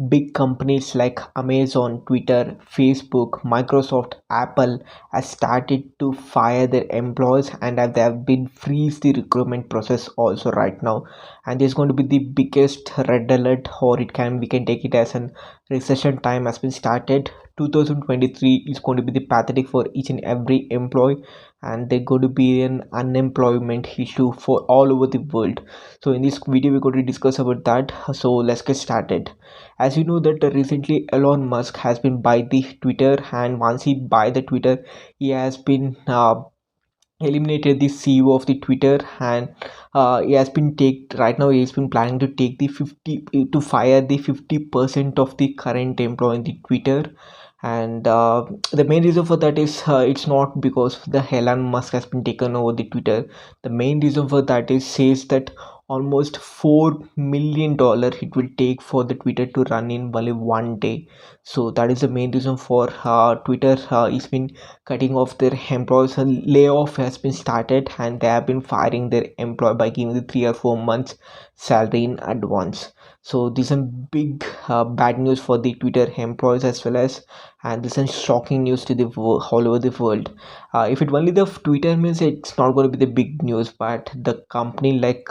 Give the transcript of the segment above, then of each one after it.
big companies like Amazon, Twitter, Facebook, Microsoft, Apple have started to fire their employees, and they have been freeze the recruitment process also right now. And there's going to be the biggest red alert, or it can we can take it as an recession time has been started. 2023 is going to be the pathetic for each and every employee, and they're going to be an unemployment issue for all over the world. So in this video we're going to discuss about that. So let's get started. As you know that recently Elon Musk has been buy the Twitter, and once he buy the Twitter, he has been eliminated the CEO of the Twitter, and he has been take right now he has been planning to take the 50 to fire the 50% of the current employee in the Twitter. And the main reason for that is it's not because the Elon Musk has been taken over the Twitter. The main reason for that is says that almost $4 million it will take for the Twitter to run in only one day. So that is the main reason for Twitter is been cutting off their employees. A layoff has been started, and they have been firing their employee by giving the 3 or 4 months salary in advance. So this is a big bad news for the Twitter employees as well as, and this is shocking news to the all over the world. If it only the Twitter means, it's not going to be the big news, but the company like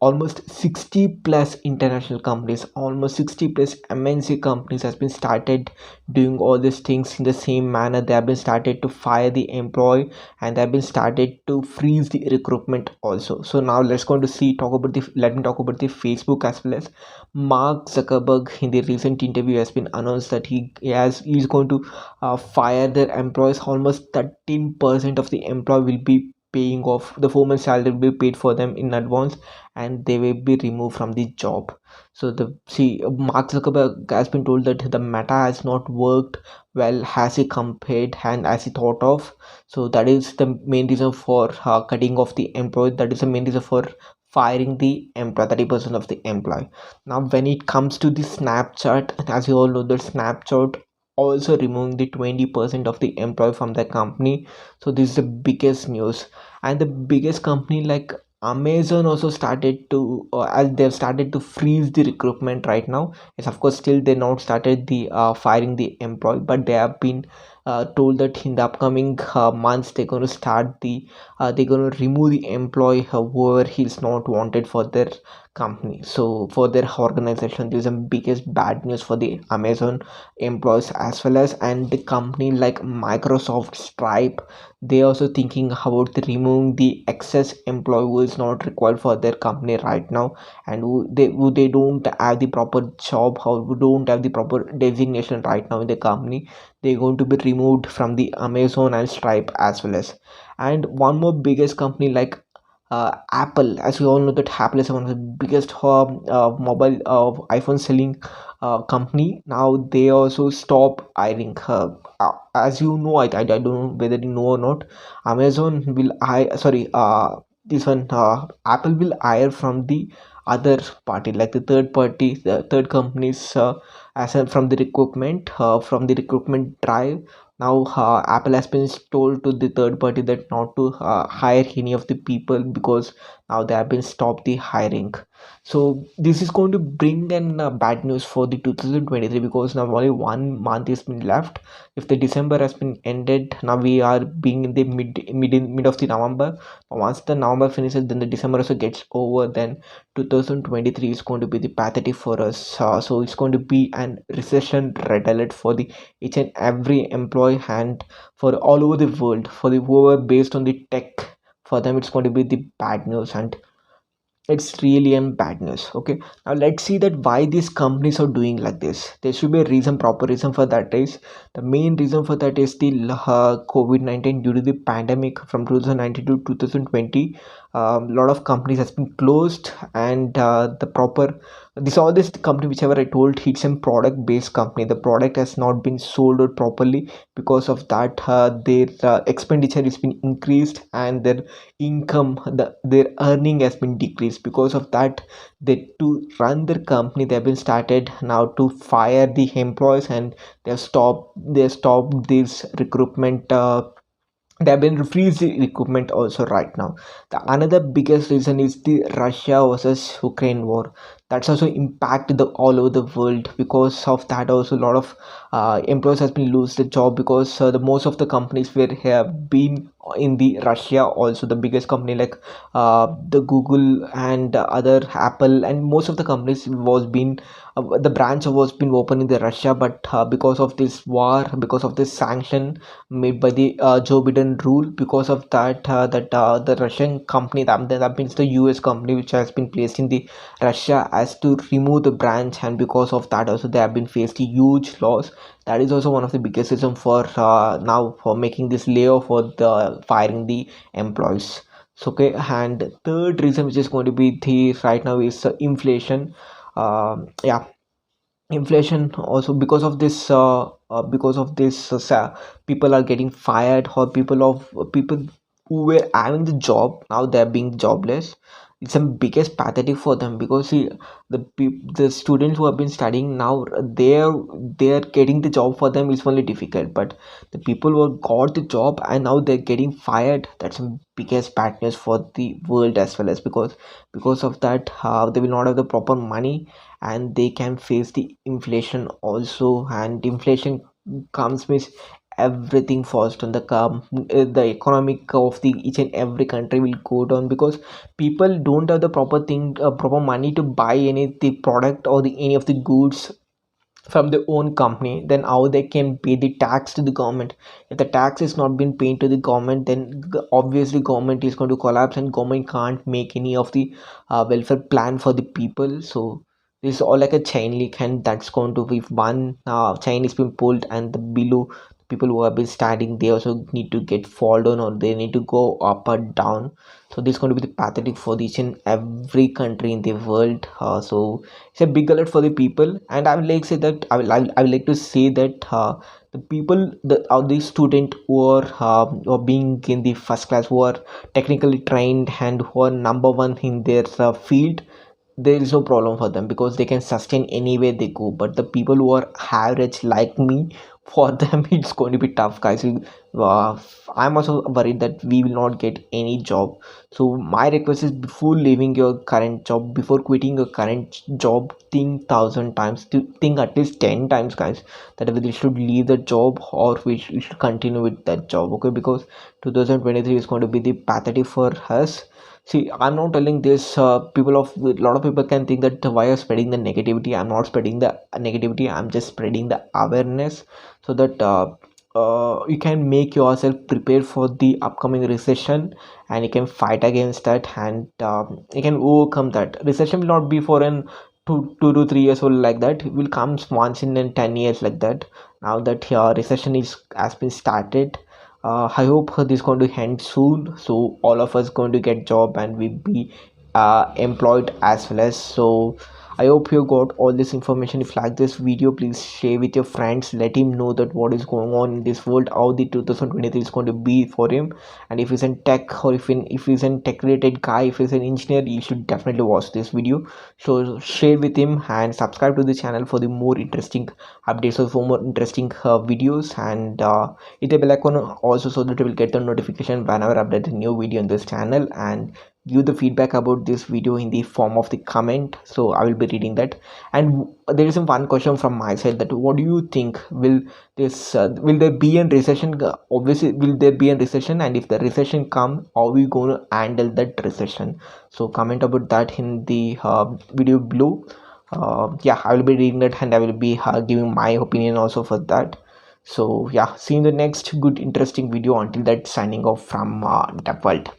almost 60 plus international companies, almost 60 plus MNC companies has been started doing all these things in the same manner. They have been started to fire the employee, and they have been started to freeze the recruitment also. So now let's go to see talk about the let me talk about the Facebook as well as Mark Zuckerberg. In the recent interview has been announced that he's going to fire their employees. Almost 13% of the employee will be paying off the 4 months salary will be paid for them in advance, and they will be removed from the job. So the see Mark Zuckerberg has been told that the Meta has not worked well as he compared and as he thought of. So that is the main reason for cutting off the employee. That is the main reason for firing the employee, 30% of the employee. Now when it comes to the Snapchat, as you all know that Snapchat also removing the 20% of the employee from the company. So this is the biggest news. And the biggest company like Amazon also started to as they've started to freeze the recruitment right now. Yes, of course, still they not started the firing the employee, but they have been told that in the upcoming months they're going to start the they're going to remove the employee whoever he's not wanted for their company. So for their organization, this is the biggest bad news for the Amazon employees as well as, and the company like Microsoft, Stripe, they also thinking about the removing the excess employee who is not required for their company right now, and who they don't have the proper job or who don't have the proper designation right now in the company. They're going to be removed from the Amazon and Stripe as well as. And one more biggest company like Apple, as we all know that Apple is one of the biggest mobile iPhone selling company. Now they also stop hiring. As you know, I don't know whether you know or not. Amazon will I sorry this one Apple will hire from the other party, like the third party, the third companies as a, from the recruitment drive. Now Apple has been told to the third party that not to hire any of the people, because now they have been stopped the hiring. So this is going to bring an bad news for the 2023, because now only 1 month has been left. If the December has been ended, now we are being in the mid of the November. Once the November finishes, then the December also gets over, then 2023 is going to be the pathetic for us. So it's going to be an recession red alert for the each and every employee, and for all over the world, for the whoever based on the tech, for them it's going to be the bad news, and it's really a bad news. Okay, now let's see that why these companies are doing like this. There should be a reason, proper reason for that. Is the main reason for that is the COVID-19. Due to the pandemic from 2019 to 2020, a lot of companies has been closed, and the proper this company whichever I told, it's a product based company. The product has not been sold out properly. Because of that, their expenditure has been increased, and their income, their earning has been decreased. Because of that, they to run their company, they have been started now to fire the employees, and they have stopped this recruitment. They have been refused the recruitment also right now. The another biggest reason is the Russia versus Ukraine war. that's also impacted the all over the world. Because of that also a lot of employees has been lose the job, because the most of the companies were have been in the Russia. Also the biggest company like the Google and other Apple and most of the companies was been the branch was been open in the Russia. But because of this war, because of this sanction made by the Joe Biden rule, because of that the Russian company, that means the US company which has been placed in the Russia, has to remove the branch. And because of that also they have been faced a huge loss. That is also one of the biggest reason for now for making this layoff for the firing the employees. So okay, and third reason which is going to be the right now is inflation. Yeah, inflation also because of this people are getting fired, or people who were having the job, now they're being jobless. It's the biggest pathetic for them, because see, the students who have been studying now, they're getting the job for them is only difficult. But the people who have got the job and now they're getting fired, that's the biggest bad news for the world as well. As because of that they will not have the proper money, and they can face the inflation also. And inflation comes with everything first on the economic of the each and every country will go down, because people don't have the proper money to buy any the product or the any of the goods from their own company. Then how they can pay the tax to the government? If the tax is not being paid to the government, then obviously government is going to collapse, and government can't make any of the welfare plan for the people. So this is all like a chain link, and that's going to, if one chain is being pulled, and the below people who have been standing, they also need to get fall down, or they need to go up or down. So this is going to be the pathetic for each and every country in the world. So it's a big alert for the people. And I would like say that I would like to say that the people that are the student who are being in the first class, who are technically trained and who are number one in their field, there is no problem for them, because they can sustain anywhere they go. But the people who are average like me, for them it's going to be tough, guys. uh, I'm also worried that we will not get any job. So my request is, before leaving your current job, before quitting your current job, think thousand times, to think at least 10 times, guys, that whether we should leave the job or we should continue with that job. Okay, because 2023 is going to be the pathetic for us. See, I'm not telling this. People of a lot of people can think that why are spreading the negativity. I'm not spreading the negativity. I'm just spreading the awareness, so that you can make yourself prepare for the upcoming recession, and you can fight against that, and you can overcome that. Recession will not be for an 2 to 3 years old like that. It will come once in 10 years like that. Now that recession is has been started, I hope this going to end soon, so all of us going to get job and we be employed as well. As so I hope you got all this information. If you like this video, please share with your friends, let him know that what is going on in this world, how the 2023 is going to be for him. And if he's in tech, or if he's in tech related guy, if he's an engineer, you should definitely watch this video. So share with him and subscribe to the channel for the more interesting updates, or for more interesting videos. And hit the bell icon also, so that you will get the notification whenever I update a new video on this channel. And give the feedback about this video in the form of the comment, so I will be reading that. And there is one question from my side, that what do you think, will there be a recession? Obviously will there be a recession, and if the recession come, how are we going to handle that recession? So comment about that in the video below. Yeah, I will be reading that, and I will be giving my opinion also for that. So yeah, see you in the next good interesting video. Until that, signing off from the world.